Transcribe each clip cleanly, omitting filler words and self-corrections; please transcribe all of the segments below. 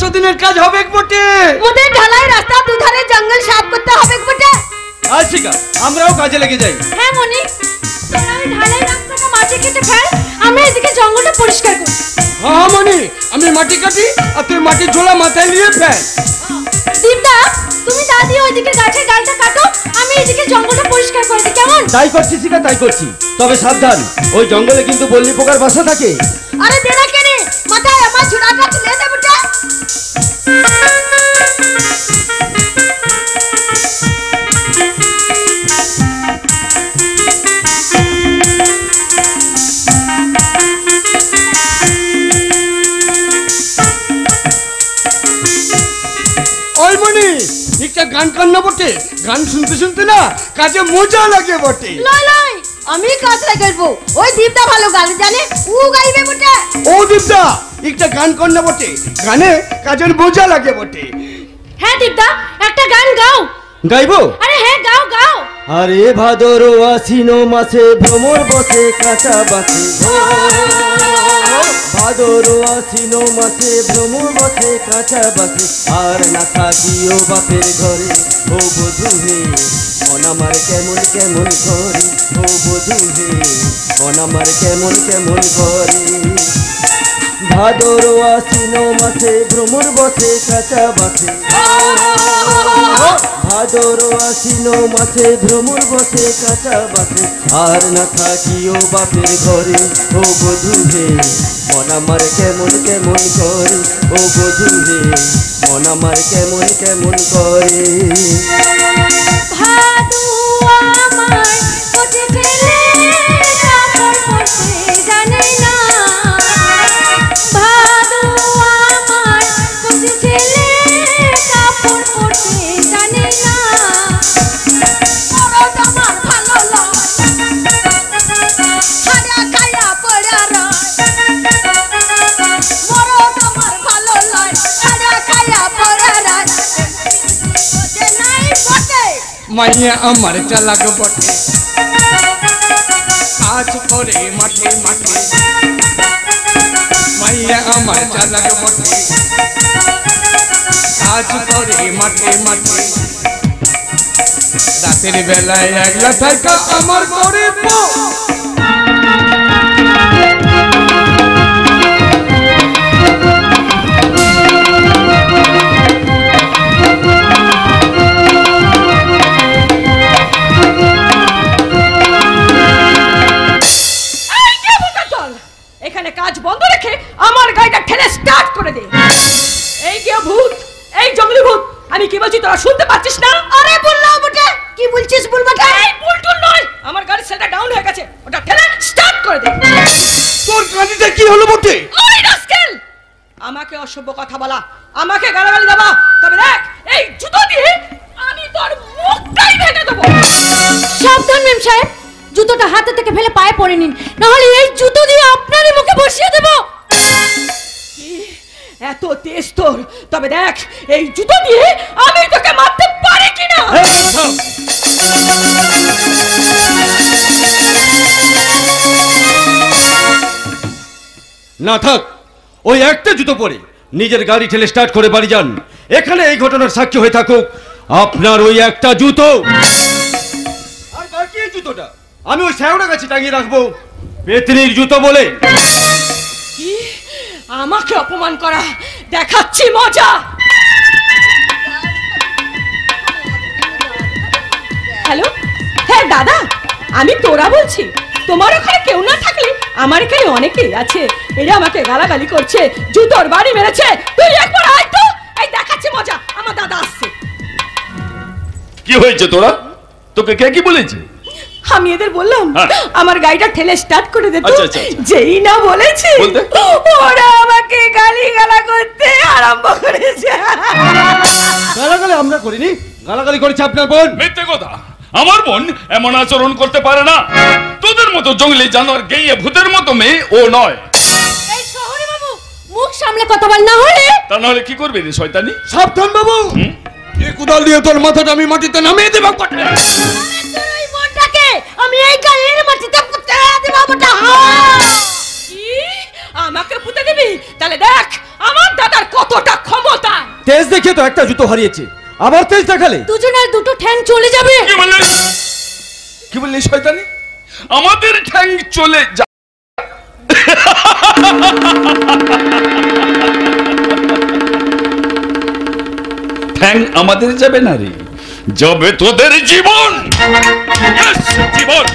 কতদিনের কাজ হবে বটে। মোদের ঢালাই রাস্তা দুধারে জঙ্গল সাফ করতে হবে বটে। আচ্ছা আমরাও কাজে লেগে যাই। হ্যাঁ মনি, তোরা ওই ঢালাই রাস্তাটা মাটি কেটে ফেল, আমরা এদিকে জঙ্গলটা পরিষ্কার করি। হ্যাঁ মনি, আমি মাটি কাটি আর তুই মাটির ঝোলা মাথায় নিয়ে ফেল। দীপদা, তুমি দাদি ওইদিকে গাছের ডালটা কাটো, আমি এদিকে জঙ্গলটা পরিষ্কার করে দিই, কেমন? তাই করছি শিখা, তাই করছি। তবে সাবধান, ওই জঙ্গলে কিন্তু বল্লি পোকার বাসা থাকে। আরে দেনা কেনে মাথায় আমার ঝুড়াটা তুলে দে বুটা। ওই মনি, একটা গান কান্না বটে। গান শুনতে শুনতে না কাজে মজা লাগে বটে। লয় লয়, আমি কাজ লাগাইবো। ওই দীপদা ভালো গান জানে, ও গাইবে বুটা। ও দীপদা, একটা গান কান্না বটে, গানে কাজের মজা লাগে বটে। হ্যাঁ দীপদা, একটা গান গাও। গাইবো? আরে হ্যাঁ গাও গাও। আরে ভাদর আশ্বিন মাসে ভ্রমর বসে কাঁচা বাসে, ভাদর আশ্বিন মাসে ভ্রমর বসে কাঁচা বাসে, আর না থাকিও বাপের ঘরে ও বধূ হে, মন আমার কেমন কেমন করে ও বধূ হে, মন আমার কেমন কেমন করে। ভাদর আশ্বিন মাসে ভ্রমর বসে কাঁচা বাসে, ভাদর আশ্বিন মাসে ভ্রমর বসে কাঁচা বাসে, আর না থাকিও বাপের ঘরে ও বধূ হে, মন আমার কেমন কেমন করে ও বধূ হে, মন আমার কেমন কেমন করে। ভাদু আমার কোটে ফেলে কাপড় পরতে জানে না, ভাদু আমার কোটে ফেলে কাপড় পরতে জানে না, মরদ আমার ভালো লয় ছাড়া খায়া পড়া রয়, মরদ আমার ভালো লয় ছাড়া খায়া পড়া রয়, নাই বটে মাইয়া আমার চালাক বটে, কাজ করে মাঠে মাঠে, মাইয়া আমার চালাক বটে, কাজ করে মাঠে মাঠে, রাতের বেলায় একলা থাকা আমার করে এখানে কাজ বন্ধ রেখে আমার গাড়িটা ঠেলে স্টার্ট করে দে। এই কি ভূত, এই জঙ্গলি ভূত, আমি কি বলছি তোরা শুনতে পাচ্ছিস না? আরে বললাম বটে, কি বলছিস বল বটে। এই বুলটুল নয়, আমার গাড়ির সেটা ডাউন হয়ে গেছে, ওটা ঠেলে স্টার্ট করে দে। তোর গাড়িটা কি হলো বটে? ওই রাস্কেল, আমাকে অসভ্য কথা বলা, আমাকে গালাগালি দেওয়া, তবে দেখ এই জুতো দিয়ে আমি তোর মুখটাই ভেঙে দেবো। সাবধান মেম সাহেব, জুতোটা হাতে থেকে ফেলে পায়ে পড়ে নিন, না হলে এই জুতো দিয়ে আপনারই মুখে বসিয়ে দেব। এত তেজ তোর, তবে দেখ এই জুতো দিয়ে আমি তোকে মারতে পারি কিনা। না থাক, ওই একটা জুতো পরে নিজের গাড়ি ঠেলে স্টার্ট করে বাড়ি যান। এখানে এই ঘটনার সাক্ষী হয়ে থাকুক আপনার ওই একটা জুতো। আর বাকি এই জুতোটা আমি ওই শ্যাওড়া গাছে টাঙিয়ে রাখবো, পেতনির জুতো বলে। কি আমাকে অপমান করা, দেখাচ্ছি মজা। হ্যালো, হ্যাঁ দাদা, আমি তোরা বলছি। তোমার ওখানে কেউ না থাকলে আমার এখানে অনেকেই আছে, এরা আমাকে গালাগালি করছে, জুতোর বাড়ি মেরেছে। তুই একবার আয় তো, এই দেখাচ্ছি মজা, আমার দাদা আসছে। কি হয়েছে তোরা? তোকে কে কি বলেছে? আমি এদের বললাম আমার গাড়িটা ঠেলে স্টার্ট করে দে। যেই না বলেছে ওরা আমাকে গালিগালা করতে আরম্ভ করেছে। গালাগালি আমরা করিনি, গালাগালি করেছে আপনার বোন। মিথ্যে কথা, আমার বোন এমন আচরণ করতে পারে না। তোদের মতো জঙ্গলি জানোয়ার গেয়ে ভূতের মতো মেয়ে ও নয়। এই শহরে বাবু, মুখ সামলে কথা বল, না হলে তা না হলে কি করবে রে শয়তানি? সাবধান বাবু, এই কুদাল দিয়ে তোর মাথাটা আমি মাটিতে নামিয়ে দেব। আমি এই গায়ের মাটিতে পুঁতে দেব বটা। কি আমাকে পুঁতে দিবি? তাহলে দেখ আমার দাদার কতটা ক্ষমতা। তেজ দেখে তো একটা জুতো হারিয়েছে, আবার তেজ দেখালে। দুজনের দুটো ঠ্যাং চলে যাবে। কি বললি শয়তানি? আমাদের ঠ্যাং চলে যা। ঠ্যাং আমাদের যাবে না রে, যাবে তোদের জীবন। জীবন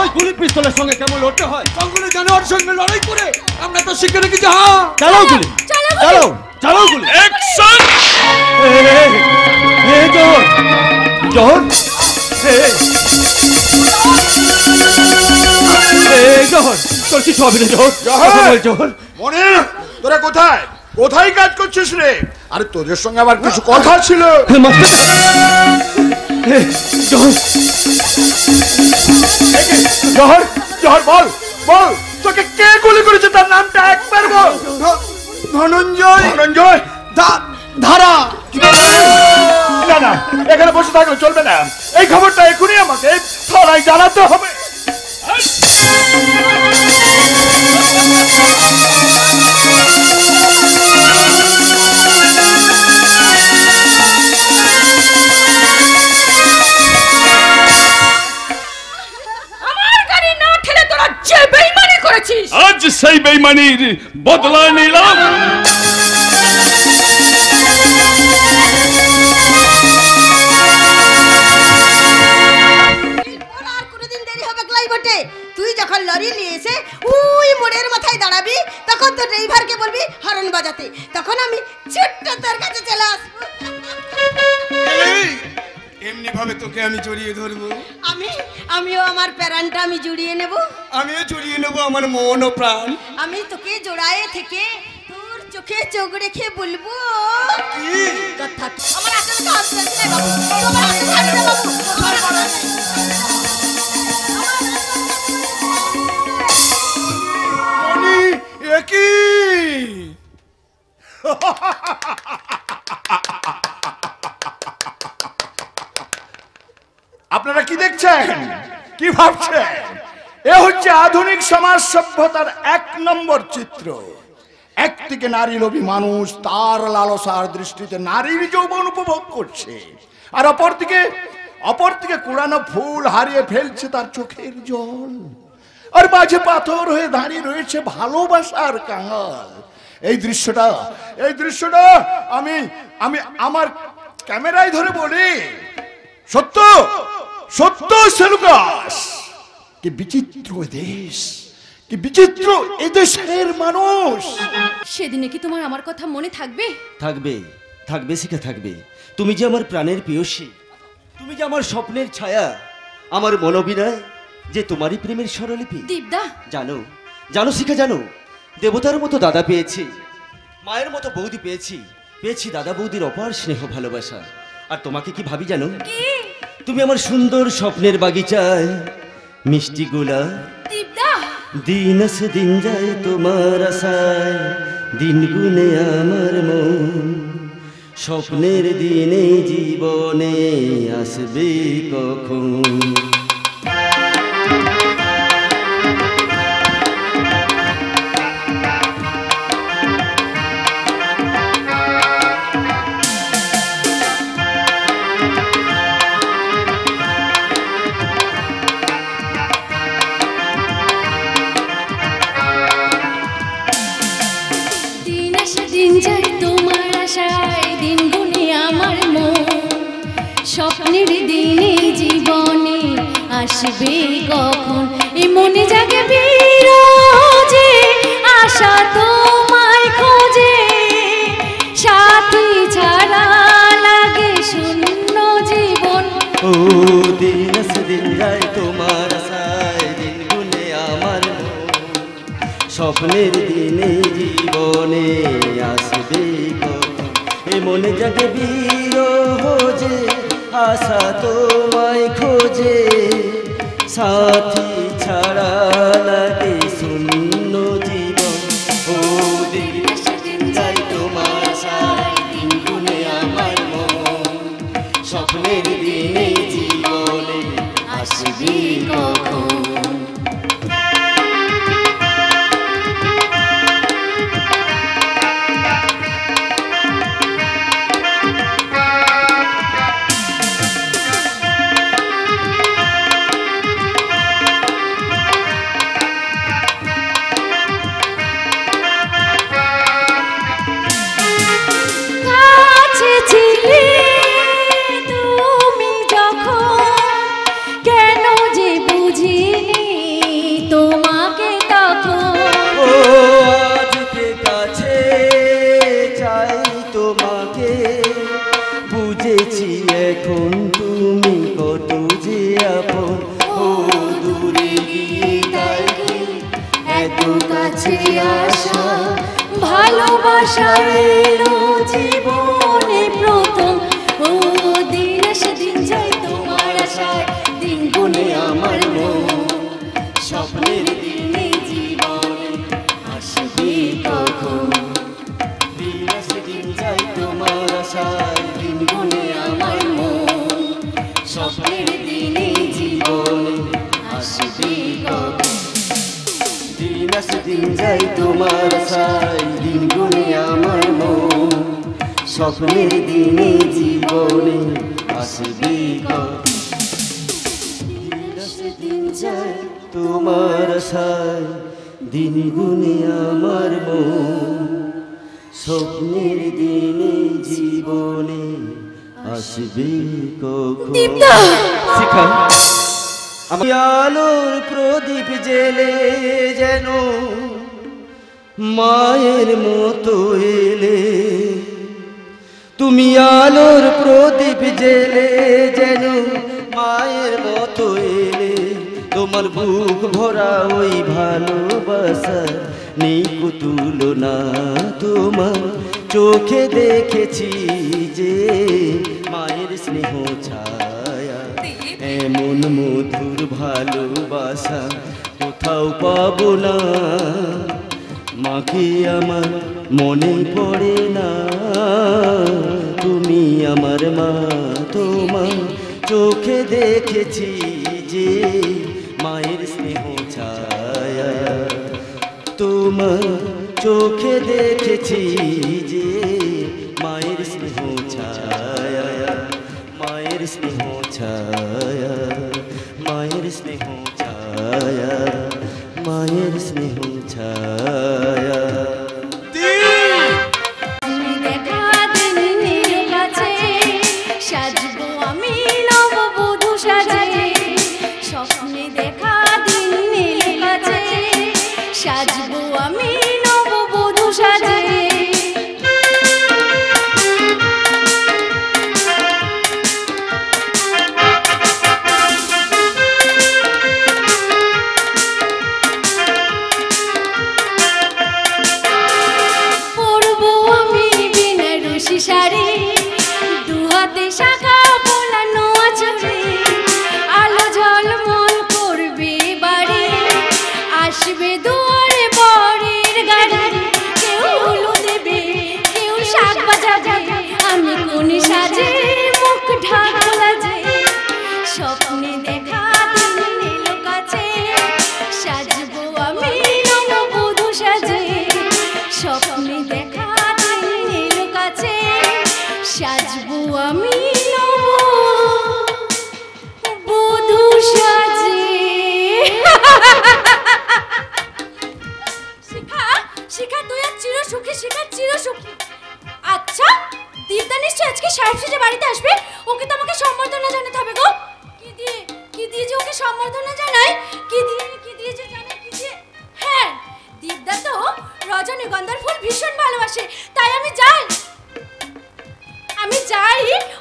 ওই গুলি পিস্তলের সঙ্গে কেমন লড়তে হয়? জঙ্গলে জানোয়ার সঙ্গে লড়াই করে আমরা তো শিখে রেখেছি। হ্যাঁ, চালাও গুলি, চালাও চালাও গুলি। অ্যাকশন! জহর জহর জহর, তোর কিছু হবে না জহর। জহর মনে তোরা কোথায় কোথায় কাজ করছিস রে? আরে তোদের সঙ্গে আবার কিছু কথা ছিল। জহর জহর বল বল, তোকে কে গুলি করেছে তার নামটা একবার বল। ধনঞ্জয়। ধনঞ্জয় ধারা। না না, এখানে বসে থাকলে চলবে না, এই খবরটা এখনই আমাকে থানায় জানাতে হবে। আজ সেই বেঈমানির বদলা নিলাম। তুই যখন লরি নিয়ে এসে ওই মোড়ের মাথায় দাঁড়াবি, তখন তো ড্রাইভারকে বলবি হর্ন বাজাতে, তখন আমি ছোট্ট তোর কাছে চলে আসবো। এমনি ভাবে তোকে আমি জড়িয়ে ধরবো। আমিও আমার প্যারানটা আমি জড়িয়ে নেব। আমিও জড়িয়ে নেবো আমার মন ও প্রাণ। আমি তোকে জোড়ায়ে থেকে তোর চোখে চোখ রেখে বলবো কথা। আমার আসলে কাজ করছে না বাবু, তোমার হাতে ছাড়বে না বাবু। আপনারা কি দেখছেন, কি ভাবছেন? এ হচ্ছে আধুনিক সমাজ সভ্যতার 1 নম্বর চিত্র। একদিকে নারী লোভী মানুষ তার লালসার দৃষ্টিতে নারীর যৌবন উপভোগ করছে, আর অপরদিকে কুড়ানো ফুল হারিয়ে ফেলছে তার চোখের জল, আর মাঝে পাথর হয়ে দাঁড়িয়ে রয়েছে ভালোবাসার কাঙাল। এই দৃশ্যটা আমি আমার ক্যামেরায় ধরে বলি, সত্য সত্য সেলুকাস। কি বিচিত্র দেশ, কি বিচিত্র এদেশের মানুষ। সেদিনে কি তোমার আমার কথা মনে থাকবে? থাকবে, থাকবে শিখে থাকবে। তুমি যে আমার প্রাণের প্রেয়সী, তুমি যে আমার স্বপ্নের ছায়া, আমার মনোবিনয় যে তোমারই প্রেমের স্বরলিপি। দীপদা, জানো জানো শিখা জানো, দেবতার মতো দাদা পেয়েছি, মায়ের মতো বৌদি পেয়েছি, পেয়েছি দাদা বৌদির অপার স্নেহ ভালোবাসা। আর তোমাকে কি ভাবি জানো? তুমি আমার সুন্দর স্বপ্নের বাগিচায় মিষ্টি গোলা। দীপদা, দিন আসে দিন যায় তোমার আশায়, দিন গুনে আমার মন, স্বপ্নের দিনে জীবনে আসবে কখন। স্বপ্নের দিনে জীবনে আসবে কখন, এ মনে জাগে বিরোজে আশা তোমায় খোঁজে, সাথী ছাড়া লাগে শূন্য জীবন। ও দিন আসে দিন যায় তোমার আশায়, দিন গুনে আমার মন, স্বপ্নের দিনে জীবনে আসবে কখন, এ মনে জাগে বিরোজে আশা তোমায় খোঁজে, সাথী ছাড়া লাগে শূন্য জীবন। ও দিন আসে দিন যায় তোমার আশায়, দিন গুনে আমার মন, স্বপ্নের দিনে জীবনে আসবে কখন। তুমি কত যে আপন, ও দূরে গিয়ে দেখে এত কাছে আসা ভালোবাসা এলো জীবনে প্রথম। ও দিন সেদিন যাই তোমার আশায়, দিন গুনে আমার মন, স্বপ্নের দিনে জীবনে আসবে কখন। দিন সেদিন যাই তোমার আশায়, দিন গুনে আমার মন, স্বপ্নের দিনে জীবনে আসবে কখন। দিন সেদিন যাই তোমার আশায়, দিন গুনে আমার মন, স্বপ্নের দিনে জীবনে আসবে কখন। দিন সেদিন যাই তোমার আশায়, দিন গুনে আমার মন, স্বপ্নের দিনে জীবনে আসবে কখন। শিখা, আমি আলোর প্রদীপ জেলে যেন মায়ের মতো এলে, তুমি আলোর প্রদীপ জেলে যেন মায়ের মতো এলে, তোমার বুক ভরা ওই ভালোবাসা নেই কো তুলনা। তোমার চোখে দেখেছি যে মায়ের স্নেহ ছায়া, এমন মধুর ভালোবাসা কোথাও পাবো না। মাকে আমার মনে পড়ে না, তুমি আমার মা। তোমার চোখে দেখেছি যে মায়ের স্নেহ ছায়া, তোমার চোখে দেখেছি যে মায়ের স্নেহ ছায়া, মায়ের স্নেহ ছায়া, মায়ের স্নেহ ছায়া, মায়ের স্নেহ ছায়া। দেখা দিনের কাছে সাজবো আমি নববধূ সাজে, স্বপ্নে দেখা দিনের কাছে সাজবো আমি নববধূ সাজে। পরবো আমি বেনারসি শাড়ি, দু হাতে শাখা বোলানো আঁচলে, আলো ঝলমল করবে বাড়ি, আসবে দুয়ারে বরের গাড়ি। কেউ হলু দেবে, কেউ শাক বাজাবে, আমি কোন সাজে মুখ ঢাকলা যে, স্বপ্নে দেখা দিনের কাছে সাজবো আমি নববধূ সাজে, স্বপ্নে দেখা দিনের কাছে সাজবো আমি নববধূ সাজে। শিখা, শিখা তুই আর চির সুখী, শিখা চির সুখী। আচ্ছা দীপদা নিশ্চয় আজকে সাহেব সেজে বাড়িতে আসবে, ওকে তো আমাকে সম্বর্ধনা জানাতে হবে গো। কি দিয়ে, কি দিয়ে যে ওকে সম্বর্ধনা জানাই, কি দিয়ে যে জানাই, কি দিয়ে? হ্যাঁ, দীপদা তো রজনীগন্ধার ফুল ভীষণ ভালোবাসে, তাই আমি যাই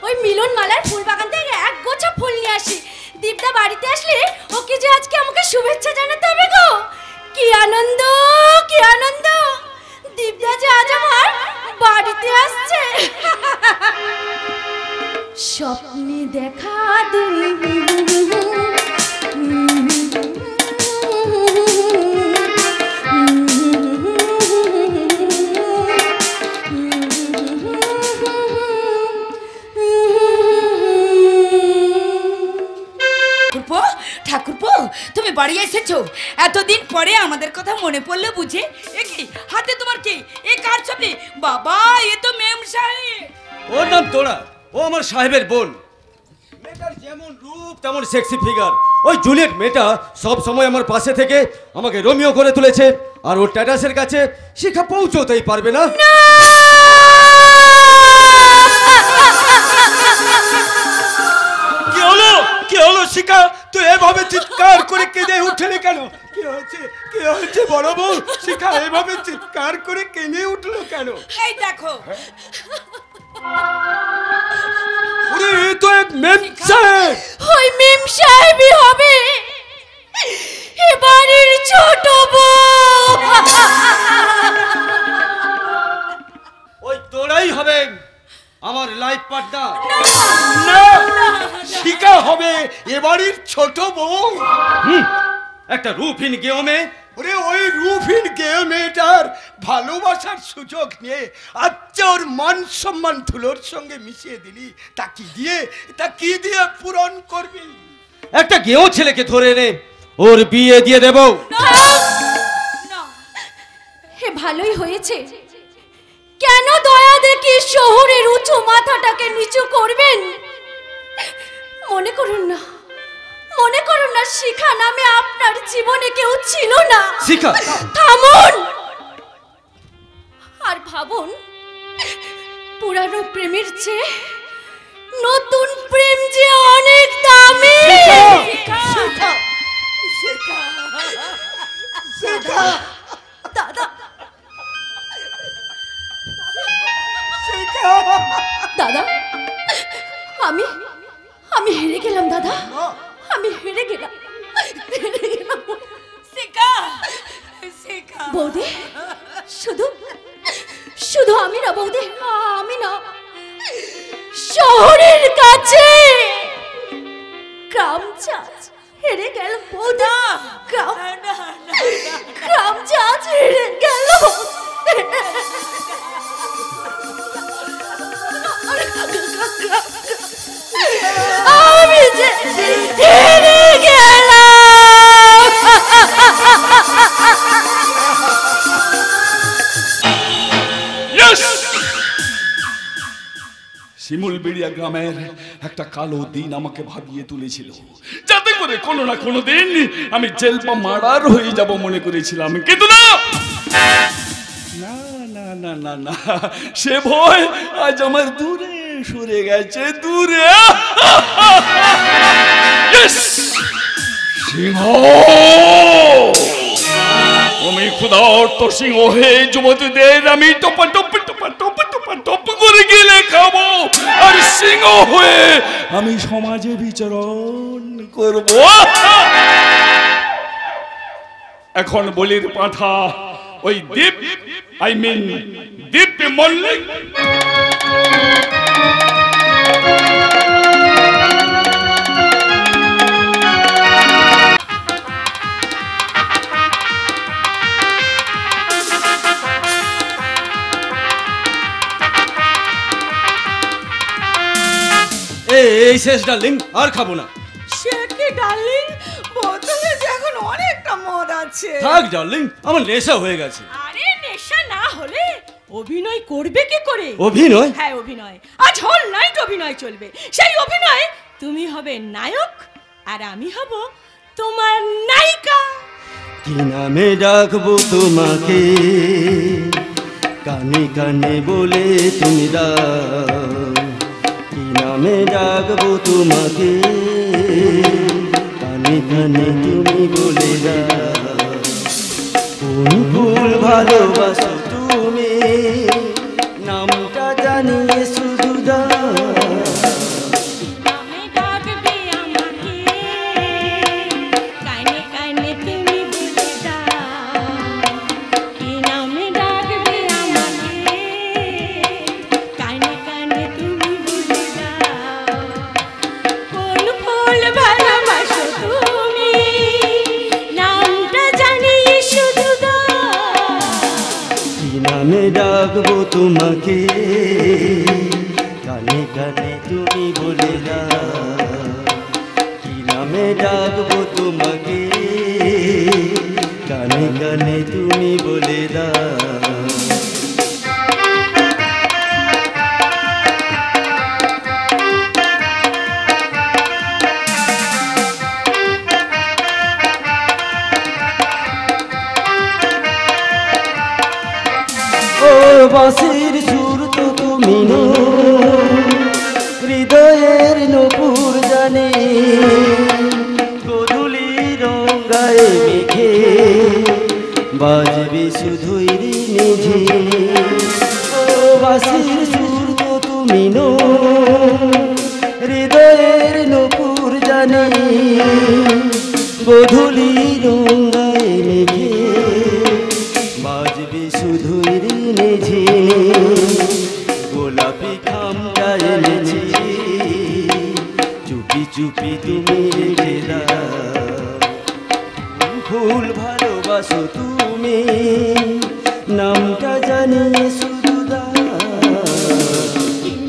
ওই মিলন মালার ফুল বাগান থেকে এক গোছা ফুল নিয়ে আসি। দীপদা বাড়িতে আসলে ওকে যে আজকে আমাকে শুভেচ্ছা জানাতে হবে গো। কি আনন্দ, কি আনন্দ, দীপদা যে আজ আমার বাড়িতে আসছে। স্বপ্নে দেখা দিন ঠাকুরপো, তুমি বাড়ি এসেছো? এতদিন পরে আমাদের কথা মনে পড়লে বুঝে। এ কি হাতে তোমার কি? এ কার ছবি? বাবা, এ তো মেম সাহেব। ওর নাম তোরা, ও আমার সাহেবের বোন। মেয়েটার যেমন রূপ তেমন সেক্সি ফিগার। ওই জুলিয়েট মেয়েটা সব সময় আমার পাশে থেকে আমাকে রোমিও করে তুলেছে, আর ওর ট্যাটাসের কাছে শিখা পৌঁছতেই পারবে না। কি হলো, কি হলো শিখা? তুই এভাবে চিৎকার করে কেঁদে উঠলি কেন? কি হয়েছে, কি হয়েছে বড় বউ? শিখা এভাবে চিৎকার করে কেঁদে উঠলো কেন? এই দেখো, ওরে এ তো এক মেম সাহেব। ওই মেম সাহেবই হবে এ বাড়ির ছোট বউ। ওই তোরাই হবে আমার লাইফ পার্টনার। না, শিখা হবে এ বাড়ির ছোট বউ। একটা রূপহীন গেমে ওরে ওই রূপহীন গেয়ে মেয়েটার ভালোবাসার সুযোগ নিয়ে আচ্ছা ওর মান সম্মান ধুলোর সঙ্গে মিশিয়ে দিলি, তা কি দিয়ে পূরণ করবি? একটা গেও ছেলেকে ধরে এনে ওর বিয়ে দিয়ে দেব। এ ভালোই হয়েছে। কেন দয়া দেখি শহরের উঁচু মাথাটাকে নিচু করবেন? মনে করুন না, মনে করুন না শিখা নামে আপনার জীবনে কেউ ছিল না। শিখা থামুন আর ভাবুন, পুরানো প্রেমের চেয়ে নতুন প্রেম যে অনেক দামি। দাদা দাদা আমি হেরে গেলাম দাদা, আমি হেরে গেলাম। বৌদি, শুধু আমি না বৌদি, আমি না, শহরের কাছে গ্রাম চাঁদ হেরে গেল বৌদি। গ্রাম চাঁদ হেরে গেল। আমি যে হেরে গেলাম। শিমুলবেড়িয়া গ্রামের একটা কালো দিন আমাকে ভাবিয়ে তুলেছিল, যাতে করে কোনো না কোনো দিন আমি জেল বা মার্ডার হয়ে যাব মনে করেছিলাম, কিন্তু না না না না না না, সে ভয় আজ আমার দূরে সরে গেছে, দূরে। সিংহ, তুমি ক্ষুধার্ত সিংহ হে যুবতীদের আমি টপা টপ টপা টপ টপা টপ করে গেলে খাবো, আর সিংহ হয়ে আমি সমাজে বিচরণ করব। এখন বলির পাঠা ওই দীপ, আই মিন দীপ মল্লিক এই শেষ ডার্লিং, আর খাবো না। সে কি ডার্লিং, বোতলে যে এখন অনেকটা মদ আছে। থাক ডার্লিং, আমার নেশা হয়ে গেছে। আরে নেশা না হলে অভিনয় করবে কি করে? অভিনয়? হ্যাঁ অভিনয়, আজ হোল নাইট অভিনয় চলবে। সেই অভিনয় তুমি হবে নায়ক আর আমি হব তোমার নায়িকা। কি নামে ডাকবো তোমাকে, কানে কানে বলে তুমি দাও, কি নামে ডাকবো তোমাকে, কানে কানে তুমি বলে দাও, কোন ফুল ভালোবাসো তুমি, নামটা জানিয়ে শুধু দাও। নামে ডাকবে আমাকে, কানে কানে তুমি বলে দাও, কি নামে ডাকবে আমাকে, কানে কানে তুমি বলে দাও, কোন ফুল ভালোবাসো তুমি, নামটা জানিয়ে শুধু দাও। কি নামে ডাকবো তোমাকে, কানে কানে তুমি বলে দাও, কি নামে ডাকবো তোমাকে, কানে কানে তুমি বলে দাও। ও বাঁশির সুর তো তুমি নো, হৃদয়ের নপুর জানে, গধূলি রঙ্গায় মেঘে বাজবে শুধুই নিঝে। ও বাঁশির সুর তো তুমি নো, জানে গোধূলি রঙায় মেঘে বাজবে শুধুই ঋণে ঝিনে গোলাপি খামটা এনেছি চুপি চুপি তুমি রেখে দাও ফুল ভালোবাসো তুমি নামটা জানিয়ে শুধু দাও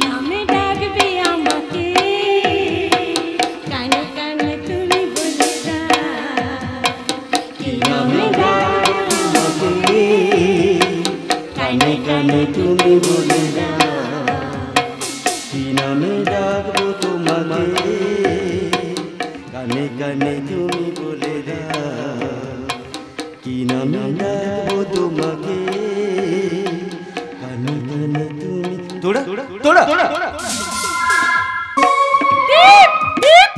নামে ডাকবে আমাকে কানে কানে তুমি বলে দাও কি নামে ডাকবে আমাকে কানে কানে তুমি বলে দাও কি নামে ডাকবো তোমাকে কানে কানে তুমি বলে দাও কি নামে ডাকবো তোমাকে কানে কানে তুমি তোরা তোরা দীপ দীপ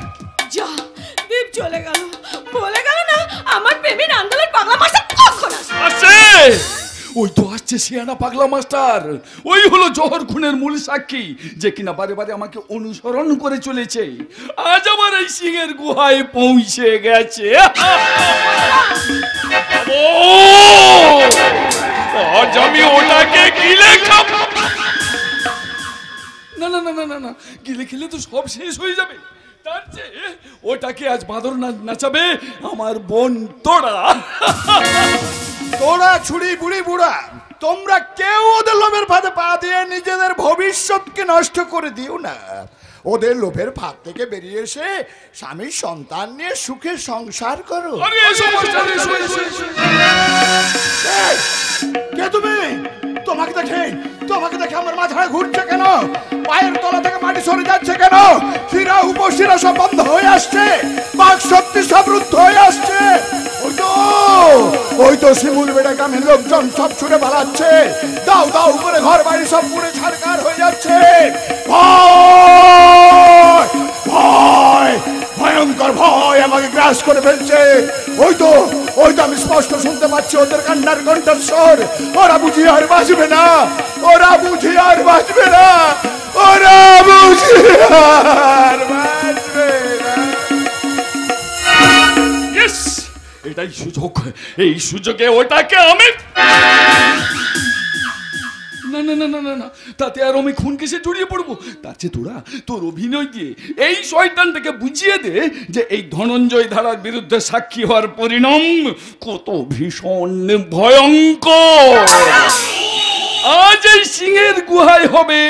যা দীপ চলে গেল বলে গেল না আমার প্রেমের আন্দোলন পাগলা মাস্টার কখন আসে ওই তো আসছে শিয়ানা পাগলা মাস্টার ওই হলো জহর খুনের মূল সাক্ষী যে কিনা বারে বারে আমাকে অনুসরণ করে চলেছে আজ আমার এই সিংহের গুহায় পৌঁছে গেছে আজ আমি ওটাকে গিলে খাবো না না না না না না গিলে খেলে তো সব শেষ হয়ে যাবে তার চেয়ে ওটাকে আজ বাঁদর নাচাবে আমার বোন তোরা তোরা ছুরি বুড়ি বুড়া তোমরা কেউ ওদের লোভের ফাঁদে পা দিয়ে নিজেদের ভবিষ্যৎকে নষ্ট করে দিও না ওদের লোভের ফাঁদ থেকে বেরিয়ে এসে স্বামী সন্তান নিয়ে সুখে সংসার করো আরে এসো মাস্টার এসো এসো এসো। এই, কে তুমি তোমাকে দেখে আমার মাথা ঘুরছে কেন পায়ের তলা থেকে মাটি সরে যাচ্ছে কেন শিরা উপশিরা সব বন্ধ হয়ে আসছে বাক শক্তি সব রুদ্ধ হয়ে আসছে ওই তো শিমুল বেড়া গ্রামের লোকজন সব ছুটে পালাচ্ছে দাও দাও করে ঘর বাড়ি সব পুড়ে ছাড়কার হয়ে যাচ্ছে ভয় ভয় ভয়ঙ্কর ভয় আমাকে গ্রাস করে ফেলছে ওই তো আমি স্পষ্ট শুনতে পাচ্ছি ওদের কান্নার কণ্ঠস্বর ওরা বুঝি আর বাঁচবে না ওরা বুঝি আর বাঁচবে না ওরা বুঝি আর বাঁচবে না ইয়েস এটাই সুযোগ এই সুযোগে ওটাকে আমি না না না না না না তাতে আর আমি খুন কেসে জড়িয়ে পড়বো তার চেয়ে তোরা তোর অভিনয় দিয়ে এই শয়তানটাকে বুঝিয়ে দে যে এই ধনঞ্জয় ধারার বিরুদ্ধে সাক্ষী হওয়ার পরিণাম কত ভীষণ ভয়ঙ্কর আজ এই সিংহের গুহায় হবে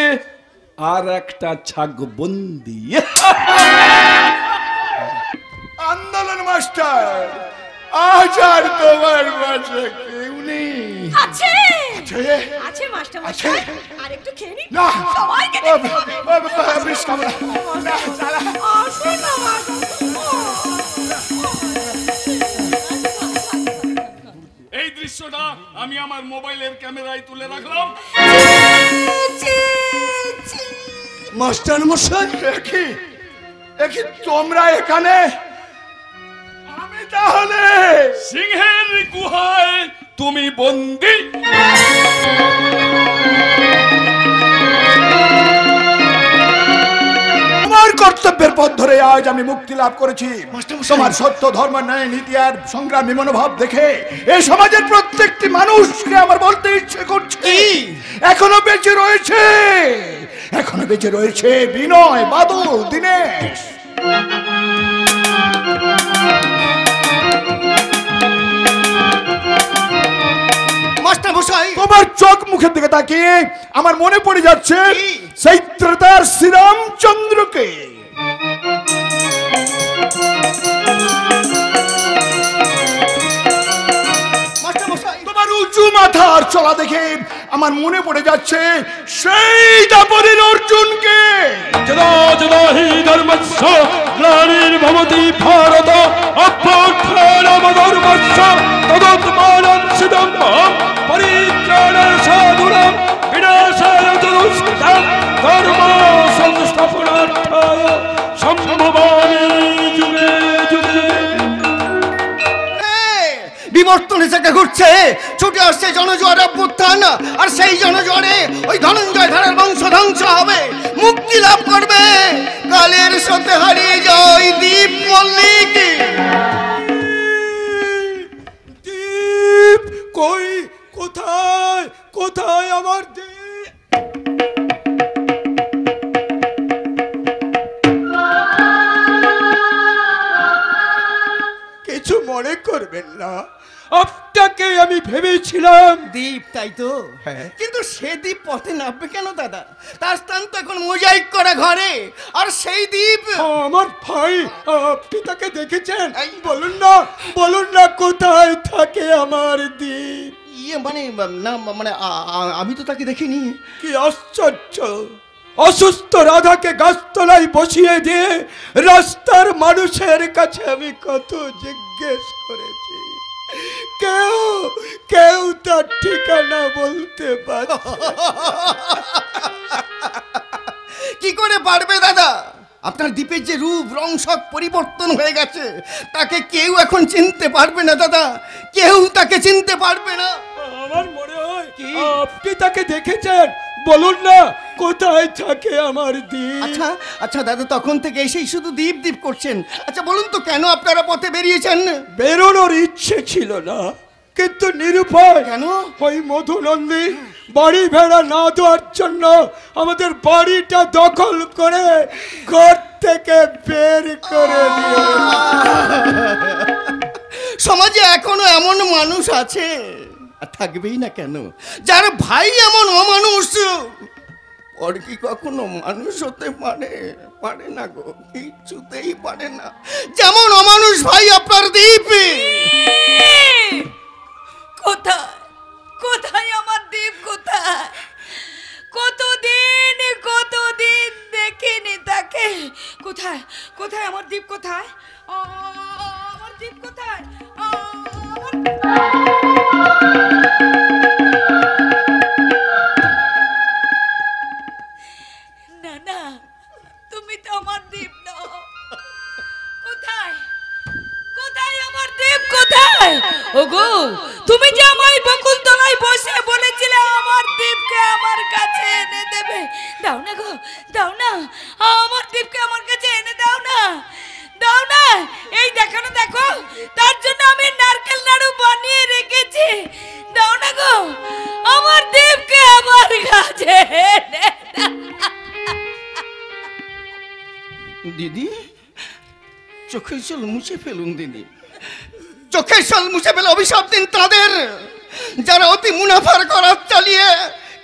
আর একটা ছাগ বন্দি আন্দোলন মাস্টার আজ আর তোমার পাশে কেউ নেই আছে আছে? আছে মাস্টার আছে? মশাই আর একটু খেয়ে নি না সবাইকে দেখতে হবে বিষ খাবো না। না, চালা। আসুন না এই দৃশ্যটা আমি আমার মোবাইলের ক্যামেরায় তুলে রাখলাম মাস্টার মশাই দেখি তোমরা এখানে আমি তাহলে সিংহের গুহায় তুমি বন্দী তোমার কর্তব্যের পথ ধরে আজ আমি মুক্তি লাভ করেছি তোমার সত্য ধর্ম ন্যায় নীতি আর সংগ্রামী মনোভাব দেখে এই সমাজের প্রত্যেকটি মানুষকে আমার বলতে ইচ্ছে করছে এখনো বেঁচে রয়েছে বিনয় বাদল দীনেশ মাস্টার মশাই তোমার চোখ মুখের দিকে তাকিয়ে আমার মনে পড়ে যাচ্ছে সেই ত্রেতার শ্রীরামচন্দ্রকে মাস্টার মশাই তোমার উঁচু মাথার চলা দেখে আমার মনে পড়ে যাচ্ছে সেই দাপরের অর্জুনকে যদা যদা হি ধর্মস্য গ্লানির্ভবতি ভারত অভ্যুত্থানম ধর্মস্য তদুত্থানম সিদ্ধম পরিত্রাণায় সাধুনাম বিনাশায় চ দুষ্কৃতাম ধর্ম সংস্থাপনার্থায় সম্ভবামি যুগে যুগে বিবর্তন হিসেবে ঘুরছে ছুটে আসছে জনজোয়ার অভ্যুত্থান আর সেই জনজোয়ারে ওই ধনঞ্জয় ধারার বংশ ধ্বংস হবে মুক্তি লাভ করবে কালের সাথে হারিয়ে যায় দ্বীপ মনে করবেন না, আপনাকে আমি ভেবেছিলাম দ্বীপ, তাই তো? হ্যাঁ। কিন্তু সে দ্বীপ পথে নামবে কেন দাদা? তার স্থান তো এখন মোজাইক করা ঘরে। আর সেই দ্বীপ আমার ভাই, আপনি তাকে দেখেছেন? বলুন না কোথায় থাকে আমার দ্বীপ? ইয়ে মানে না, মানে আমি তো তাকে দেখিনি। কি আশ্চর্য! অসুস্থ রাধাকে গাছতলায় বসিয়ে দিয়ে রাস্তার মানুষের কাছে আমি কত জিজ্ঞেস করেছি, কেউ তার ঠিকানা বলতে পারে। কি করে পারবে দাদা? আপনার দ্বীপের যে রূপ রং সব পরিবর্তন হয়ে গেছে, তাকে কেউ এখন চিনতে পারবে না দাদা, কেউ তাকে চিনতে পারবে না। আমার মনে হয় আপনি তাকে দেখেছেন। বলুন না কোথায় থাকে আমার দ্বীপ? আচ্ছা দাদা, তখন থেকে এসেই শুধু দ্বীপ দ্বীপ করছেন। আচ্ছা বলুন তো, কেন আপনারা পথে বেরিয়েছেন? বেরোনোর ইচ্ছে ছিল না, কিন্তু নিরুপায়। কেন? ওই মধুনন্দী বাড়ি ভাড়া না দেওয়ার জন্য আমাদের বাড়িটা দখল করে ঘর থেকে বের করে দিয়ে। সমাজে এখনো এমন মানুষ আছে, আর থাকবেই না কেন, যার ভাই এমন অমানুষ। ওর কি কখনো মানুষ হতে পারে না গো, কিছুতেই পারে না। যেমন অমানুষ ভাই আপনার দ্বীপ। কোথায় আমার দ্বীপ? কতদিন দেখিনি তাকে। কোথায় আমার দ্বীপ? কোথায় আমার দ্বীপ? কোথায় না, তুমি তো আমার দ্বীপ না। কোথায় আমার দ্বীপ? কোথায়? ওগো, তুমি যে আমায় বকুলতলায় বসে বলেছিলে আমার দ্বীপকে আমার কাছে এনে দেবে, দাও না গো, দাও না, আমার দ্বীপকে আমার কাছে এনে দাও না। এই দেখো, তার জন্য আমি নারকেল নাড়ু বানিয়ে রেখেছি। দাও না গো, আমার দ্বীপকে আমার কাছে এনে দাও। দিদি, চোখের জল মুছে ফেলুন দিদি, চোখের জল মুছে ফেলে অভিশাপ দিন তাদের, যারা অতি মুনাফার করার চালিয়ে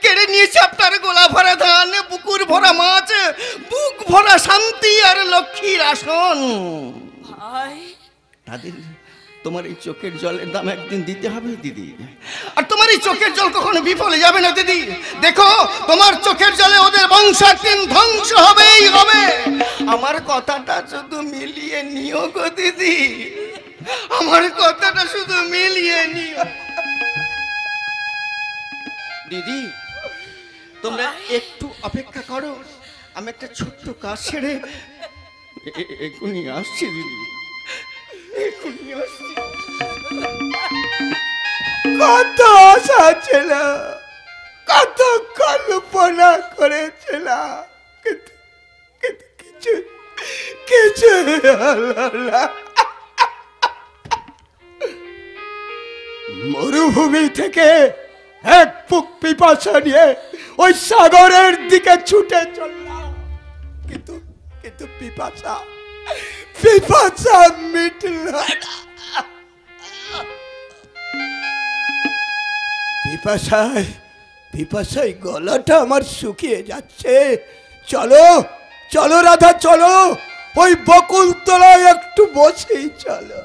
কেড়ে নিয়েছে আপনার গোলা ভরা ধান, পুকুর ভরা মাছ, বুক ভরা শান্তি আর লক্ষ্মীর আসন। ভাই, তাদের তোমার এই চোখের জলের দাম একদিন দিতে হবে দিদি, আর তোমার এই চোখের জল কখনো বিফলে যাবে না দিদি। দেখো, তোমার চোখের জলে ওদের বংশ একদিন ধ্বংস হবেই হবে। আমার কথাটা শুধু মিলিয়ে নিও গো দিদি, আমার কথাটা শুধু মিলিয়ে নিও। দিদি, তোমরা একটু অপেক্ষা করো, আমি একটা ছোট্ট কাজ সেরে এখনই আসছি দিদি, এখনই আসছি। কত আশা ছিল, কত কল্পনা করেছিলাম, কিন্তু কিছু হলো না। মরুভূমি থেকে এক বুক পিপাসা নিয়ে ওই সাগরের দিকে ছুটে চললাম, কিন্তু পিপাসা মিটল না। পিপাসায় গলাটা আমার শুকিয়ে যাচ্ছে। চলো রাধা, চলো, ওই বকুলতলায় একটু বসেই চলো।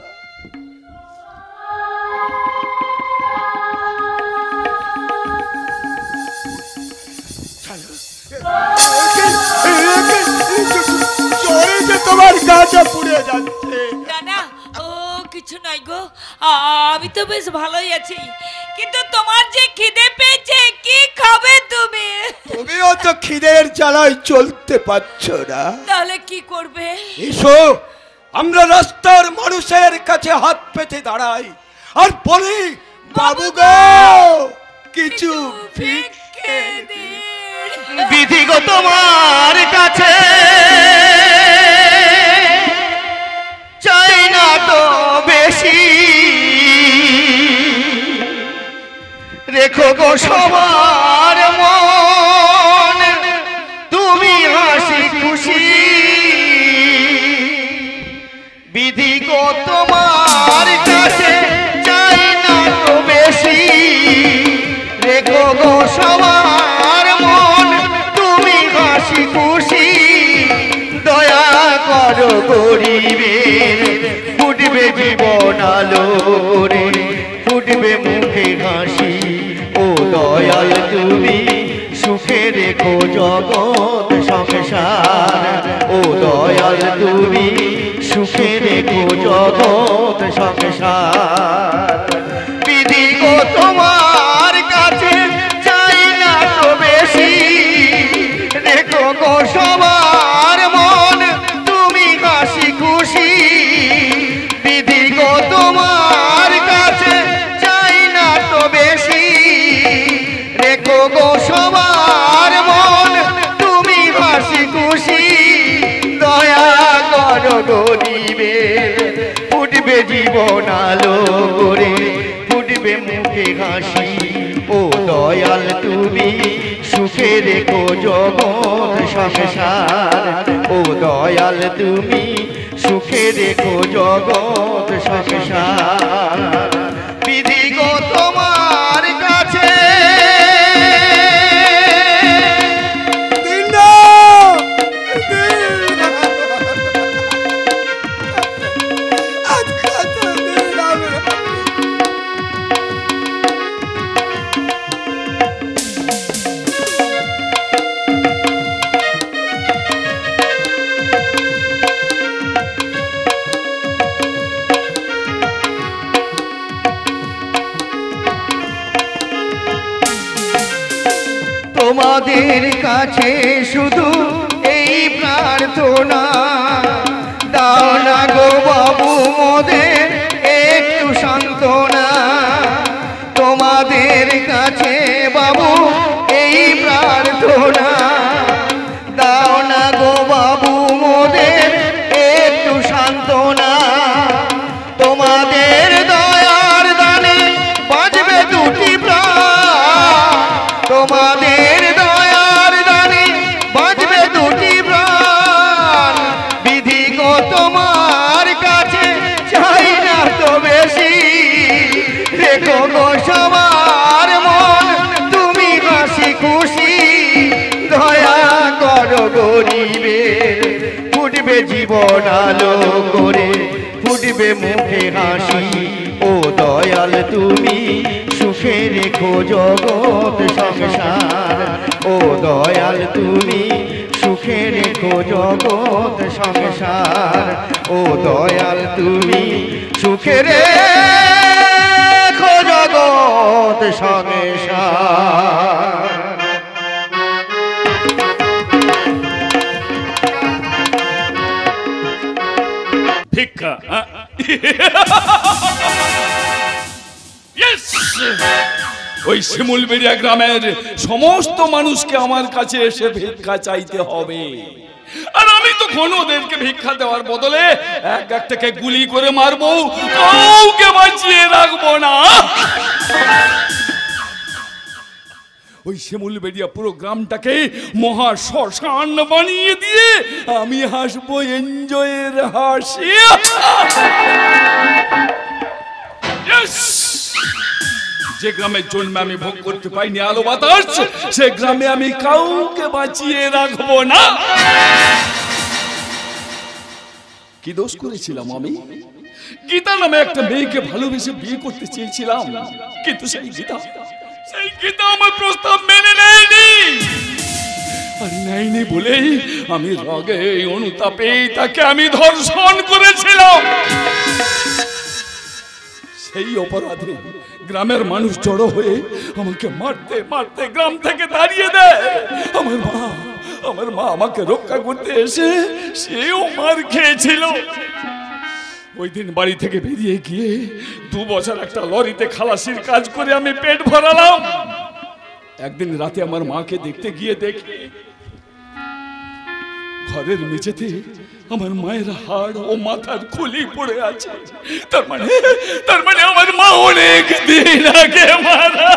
তোমার গাটা পুড়ে যাচ্ছে। না, ও কিছু নাই গো, আমি তো বেশ ভালোই আছি, কিন্তু তোমার যে খিদে পেয়েছে, কি খাবে তুমি? তুমিও তো খিদের জ্বালায় চলতে পারছো না, তাহলে কি করবে? এসো, আমরা রাস্তার মানুষের কাছে হাত পেতে দাঁড়াই আর বলি, বাবু গো, কিছু ভিক্ষে দিন। বিধি গো তোমার কাছে চাই না তো বেশি, রেখো গো সবার মন তুমি হাসি খুশি। বিধি গো তোমার কাছে চাই না তো বেশি, রেখো গো সবার মন তুমি হাসি খুশি, দয়া করো গরিবের ফুটবে জীবন আলো রে, ফুটবে মুখে হাসি, ও দয়াল তুমি সুখে রেখো জগৎ সংসার, ও দয়াল তুমি সুখে রেখো জগৎ সংসার। বিধি গো তোমার কাছে চাই না তো বেশি, রেখো গো সবার মন তুমি হাসি খুশি, বিধি গো তোমার কাছে চাই না তো বেশি, রেখো গো সবার মন তুমি হাসি খুশি, দয়া করো গরিবের ফুটবে জীবন আলো করে, ফুটবে মুখে হাসি, ও দয়াল তুমি সুখে রেখো জগৎ সংসার, ও দয়াল তুমি সুখে রেখো জগৎ সংসার। বিধি গো তোমার কাছে তোমাদের কাছে শুধু এই প্রার্থনা, দাও না গো বাবু মোদের একটু সান্ত্বনা, তোমাদের কাছে বাবু এই প্রার্থনা, দাও না গো বাবু মোদের একটু সান্ত্বনা, তোমাদের দয়ার দানে বাজবে দুটি প্রাণ, তোমাদের দয়ার দানে বাজবে দুটি প্রাণ, বিধি গো তোমার কাছে চাই না তো বেশি, রেখো গো সবার মন তুমি হাসি খুশি, দয়া করো গরিবের ফুটবে জীবন আলো করে, ফুটবে মুখে হাসি, ও দয়াল তুমি সুখে রেখো জগৎ সংসার, ও দয়াল তুমি সুখে রেখো জগৎ সংসার, ও দয়াল তুমি সুখে রেখো জগৎ সংসার। ভিক্ষা ওই শিমুলবেড়িয়া গ্রামের সমস্ত মানুষকে আমার কাছে এসে ভিক্ষা চাইতে হবে, আর আমি তো ওদেরকে ভিক্ষা দেওয়ার বদলে এক একটাকে গুলি করে মারবো, কাউকে বাঁচিয়ে রাখবো না। ওই শিমুলবেড়িয়া পুরো গ্রামটাকে মহা শ্মশান বানিয়ে দিয়ে আমি হাসবো এনজয়ের হাসি। যে গ্রামের জন্ম আমি ভোগ করতে পাইনি আলো বাতাস, সে গ্রামে আমি কাউকে বাঁচিয়ে রাখবো না। কি দোষ করেছিলাম আমি? গীতা নামে একটা মেয়েকে ভালোবেসে বিয়ে করতে চেয়েছিলাম, কিন্তু সেই গীতা আমার প্রস্তাব মেনে নেয়নি, আর নেয়নি বলেই আমি রাগে অনুতাপে তাকে আমি ধর্ষণ করেছিলাম। সেই অপরাধে গ্রামের মানুষ জড়ো হয়ে আমাকে মারতে মারতে গ্রাম থেকে তাড়িয়ে দেয়। আমার মা আমাকে রক্ষা করতে এসে সেও মার খেয়েছিল। ওই দিন বাড়ি থেকে বেরিয়ে গিয়ে 2 বছর একটা লরিতে খালাসির কাজ করে আমি পেট ভরালাম। একদিন রাতে আমার মাকে দেখতে গিয়ে দেখি ঘরের মেঝেতে আমার মায়ের হাড় ও মাথার খুলি পড়ে আছে। তার মানে আমার মা অনেক দিন আগে মারা।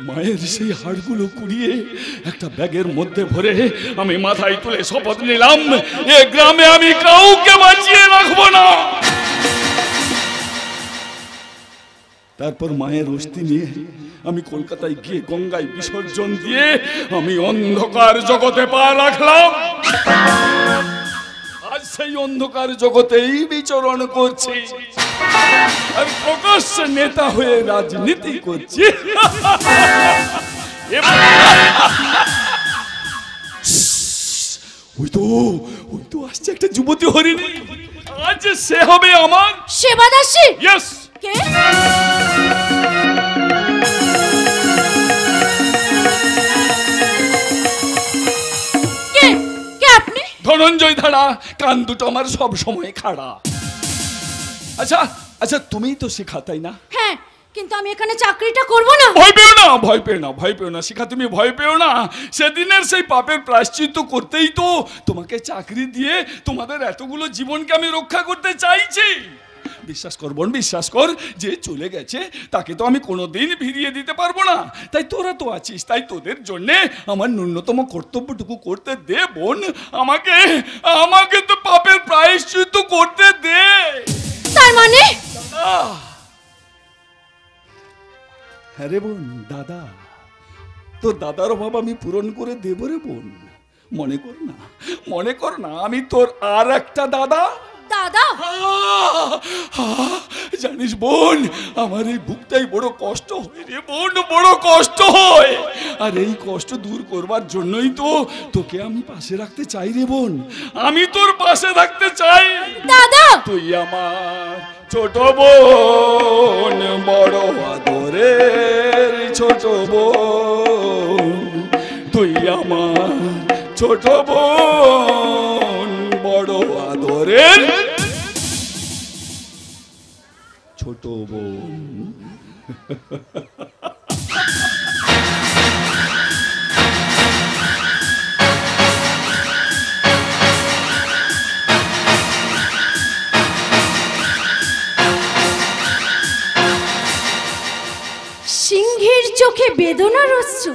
মা মায়ের সেই হাড়গুলো কুড়িয়ে একটা ব্যাগের মধ্যে ভরে আমি মাথায় তুলে শপথ নিলাম, এ গ্রামে আমি কাউকে বাঁচিয়ে রাখবো না। তারপর মায়ের অস্থি নিয়ে আমি কলকাতায় গিয়ে গঙ্গায় বিসর্জন দিয়ে আমি অন্ধকার জগতে পা রাখলাম। আজ সেই অন্ধকার জগতেই বিচরণ করছি আর প্রকাশ্যে নেতা হয়ে রাজনীতি করছি। ওই তো আসছে একটা যুবতী হরিণী, আজ সে হবে আমার সেবাদাসী। ইয়েস। কে? কে? কে আপনি? ধনঞ্জয় ধারা, কান দুটো আমার সব সময় খাড়া। আচ্ছা আচ্ছা, তুমিই তো শেখা, তাই না? হ্যাঁ, কিন্তু আমি এখানে চাকরিটা করব না। ভয় পেও না, ভয় পেও না, ভয় পেও না শিখা, তুমি ভয় পেও না। সেদিনের সেই পাপের প্রায়শ্চিত্ত করতেই তো তোমাকে চাকরি দিয়ে তোমাদের এতগুলো জীবনকে আমি রক্ষা করতে চাইছি। বিশ্বাস কর বোন, বিশ্বাস কর, যে চলে গেছে তাকে তো আমি কোনোদিন ফিরিয়ে দিতে পারবো না। তাই তোরা তো আছিস, তাই তোদের জন্যে আমার ন্যূনতম কর্তব্যটুকু করতে দে বোন। আমাকে আমাকে তো পাপের প্রায়শ্চিত্ত করতে দে। তার মানে? হ্যাঁ রে বোন, দাদা, তোর দাদার অভাব আমি পূরণ করে দেব রে বোন। মনে কর না, মনে কর না আমি তোর আর একটা দাদা। দাদা? জানিস বোন, আমার এই বুকটাই বড় কষ্ট হয় রে বোন, বড় কষ্ট হয়। আর এই কষ্ট দূর করবার জন্যই তো তোকে আমি পাশে রাখতে চাই রে বোন, আমি তোর পাশে থাকতে চাই। দাদা, তুই আমার ছোট বোন, বড় আদরের ছোট বোন। তুই আমার ছোট বোন, বড় আদরের ছোট বোন। সিংহের চোখে বেদনার অশ্রু।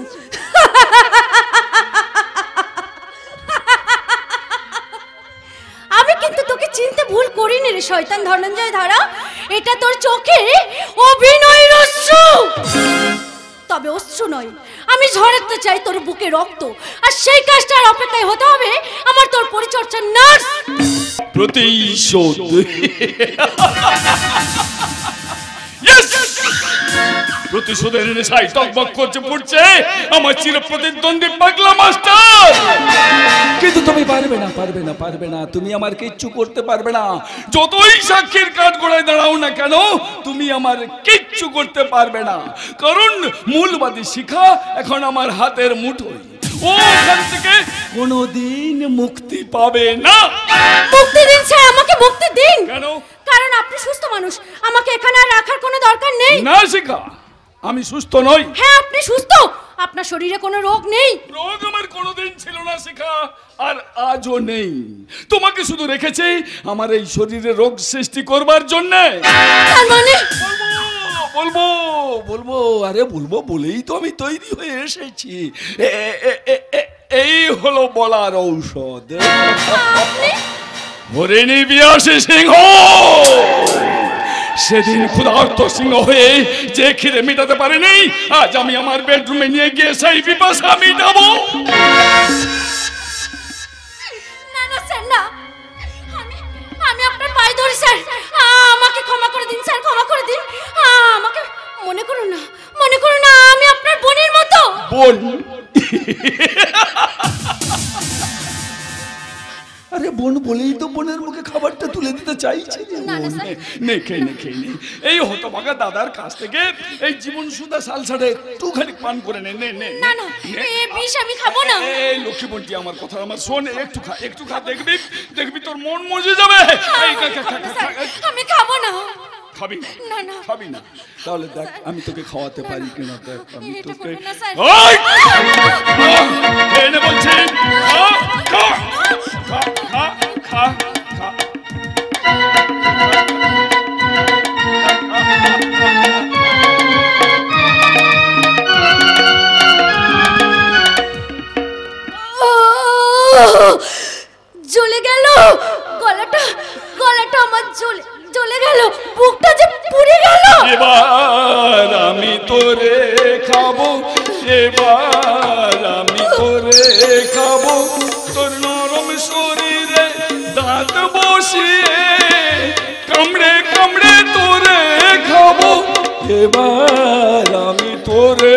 আমি কিন্তু তোকে চিনতে ভুল করিনি রে শয়তান ধনঞ্জয় ধারা। এটা তোর চোখে অভিনয়ের অশ্রু। তবে অশ্রু নয়, আমি ঝরাতে চাই তোর বুকে রক্ত। আর সেই কাজটার অপেক্ষায় হতে হবে আমার তোর পরিচর্যার নার্স। প্রতিশোধ। প্রতিশোধের নেশায় টকবক করছে পড়ছে আমার চিরপ্রতিদ্বন্দ্বী পাগলা মাস্টার। কিন্তু তুমি পারবে না, পারবে না, পারবে না, তুমি আমার কিচ্ছু করতে পারবে না। যতই সাক্ষীর কাঠ গড়ায় দাঁড়াও না কেন, তুমি আমার কিচ্ছু করতে পারবে না। কারণ মূলবাদী শিখা এখন আমার হাতের মুঠোয়, ও ওখান থেকে কোনোদিন মুক্তি পাবে না। মুক্তি দিন স্যার, আমাকে মুক্তি দিন। কেন? কারণ আপনি সুস্থ মানুষ, আমাকে এখানে আর রাখার কোনো দরকার নেই। না শিখা, আমি সুস্থ নই। হ্যাঁ, আপনি সুস্থ, আপনার শরীরে কোনো রোগ নেই। রোগ আমার কোনোদিন ছিল না শিখা, আর আজও নেই। তোমাকে শুধু রেখেছে আমার এই শরীরে রোগ সৃষ্টি করবার জন্য। তার মানে? বলবো বলবো, আরে বলবো বলেই তো আমি তৈরি হয়ে এসেছি। এই হলো বলার ঔষধ। হরিণী বিয়াসী সিংহ, সেদিন ক্ষুধার্ত সিংহ হয়ে যে খিদে মেটাতে পারেনি, আজ আমি আমার বেডরুমে নিয়ে গিয়ে সেই পিপাসা মিটাবো। না না স্যার, না, আমি আপনার পায়ে ধরি স্যার, আমাকে ক্ষমা করে দিন স্যার, ক্ষমা করে দিন আমাকে। মনে করুন না, মনে করুন না, আমি আপনার বোনের মতো। বোন? আরে বোন বলেই তো বোনের মুখে খাবারটা তুলে দিতে চাইছি। নেই খেয়ে নে, খেয়ে নে। এই হতভাগা দাদার কাছ থেকে এই জীবন সুদা সালসাটা একটুখানি পান করে নে। নে নে। না না, এই বিষ আমি খাবো না। এই লক্ষ্মী বোনটি আমার কথা আমার শোন, একটু খা, একটু খা, দেখবি দেখবি তোর মন মজে যাবে। এই আমি খাবো না। খাবি না না, খাবি না? তাহলে দেখ আমি তোকে খাওয়াতে পারি কিনা, দেখ আমি তোকে। ওই এনে বলছি, খা খা খা খা খা। জ্বলে গেল গলাটা, গলাটা আমার জ্বলে গেল, বুকটা যে পুড়ে গেল। এবার আমি তোরে খাবো, এবার আমি তোরে খাবো, তোর নরম শরীরে দাঁত বসিয়ে কামড়ে কামড়ে তোরে খাবো, এবার আমি তোরে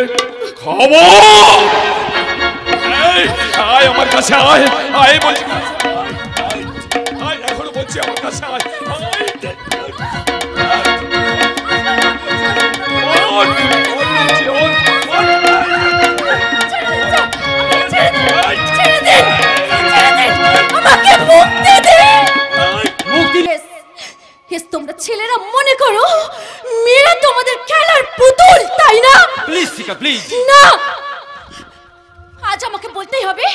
খাবো। এই, আয় আমার কাছে আয়, আয় বলছি, আয়, এখনো বলছি আমার কাছে আয়, তোমরা ছেলেরা মনে করো মেয়েরা তোমাদের খেলার পুতুল, তাই না? Please Shikha please. না, আজ আমাকে বলতেই হবে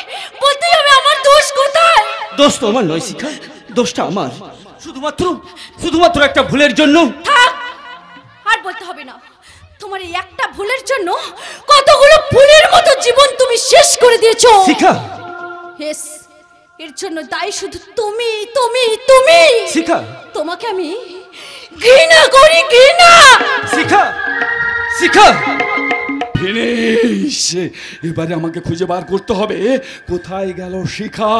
আমার দোষ কোথায়। দোষ তো আমার নয় শিখা, দোষটা আমার। শুধুমাত্র একটা ভুলের জন্য। থাক, আর বলতে হবে না। তোমার এই একটা ভুলের জন্য কতগুলো ফুলের মতো জীবন তুমি শেষ করে দিয়েছো শিখা। ইয়েস, এর জন্য দায়ী শুধু তুমি, তুমি, তুমি। শিখা, তোমাকে আমি ঘৃণা করি, ঘৃণা। শিখা, শিখা। ফিনিশ। এবারে আমাকে খুঁজে বার করতে হবে কোথায় গেল শিখা।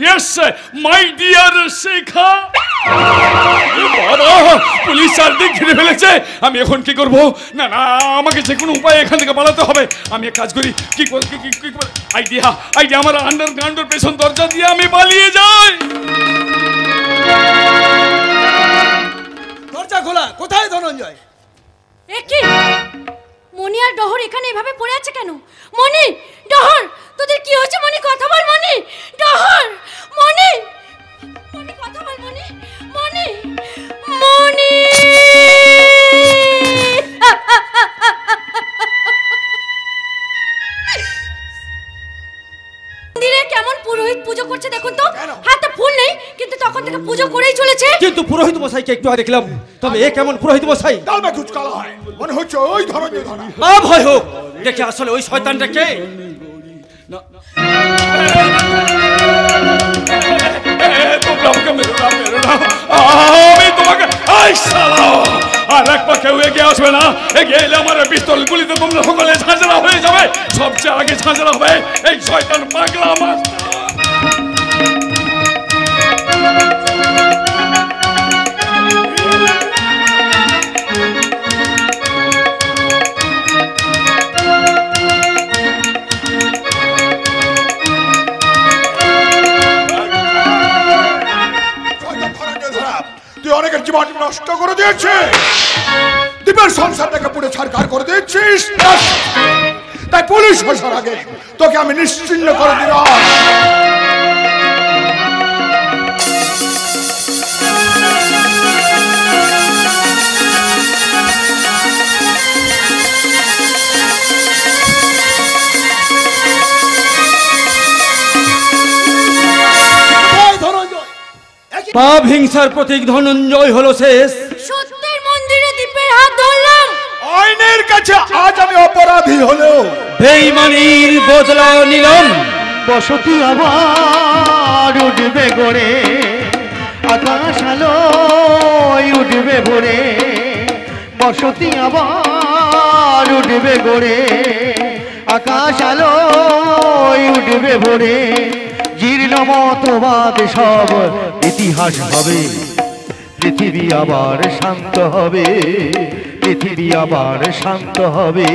ইয়েস মাই ডিয়ার শিখা। বাবা, পুলিশ চারদিক ঘিরে ফেলেছে, আমি এখন কি করব? না না, আমাকে যে কোনো উপায়ে এখান থেকে পালাতে হবে। আমি এক কাজ করি, কি আইডিয়া, আমার আন্ডারগ্রাউন্ডের পেছন দরজা দিয়ে আমি পালিয়ে যাই। দরজা খোলা। কোথায় ধনঞ্জয়? একি মনি আর ডহর এখানে এভাবে পড়ে আছে কেন? মনি, ডহর, তোদের কি হয়েছে? মনি কথা বল। মনি, ডহর, মনি, মনি কথা বল। মনি, মনি, মনি। মন্দিরে কেমন পুরোহিত পুজো করছে দেখুন তো। হাতে ফুল নেই কিন্তু তখন থেকে পুজো করেই চলেছে। কিন্তু পুরোহিত মশাইকে একটু আগে দেখলাম, তবে এ কেমন পুরোহিত মশাই? ডালমা কুচকালা হয়, মনে হচ্ছে ওই ধরনের ধরা। ভয় হোক, দেখে আসলে ওই শয়তানটা কে। তোমরা আমাকে মেরো না, মেরো না, আমি তোমাকে আর একবার কেউ এগিয়ে আসবে না। এগিয়ে এলে আমার পিস্তল গুলিতে তোমরা সকলে ঝাঁঝরা হয়ে যাবে। সবচেয়ে আগে ঝাঁঝরা হবে এই শয়তান পাগলা মাস্টার। তুই অনেকের জীবন নষ্ট করে দিয়েছিস, দ্বীপের সংসারটাকে পুরো ছাড়খাড় করে দিয়েছিস। তাই পুলিশ আসার আগে তোকে আমি নিশ্চিহ্ন করে দিলাম। পাপ হিংসার প্রতীক ধনঞ্জয় হলো শেষ। সত্যের মন্দিরে দীপের হাত ধরলাম। আইনের কাছে আজ আমি অপরাধী হলেও বেঈমানির বদলা নিলাম। বসতি আবার উঠবে গড়ে, আকাশ আলোয় উঠবে ভরে। বসতি আবার উঠবে গড়ে, আকাশ আলোয় উঠবে ভরে। জীর্ণ মতবাদ সব ইতিহাস হবে, পৃথিবী আবার শান্ত হবে, পৃথিবী আবার শান্ত হবে।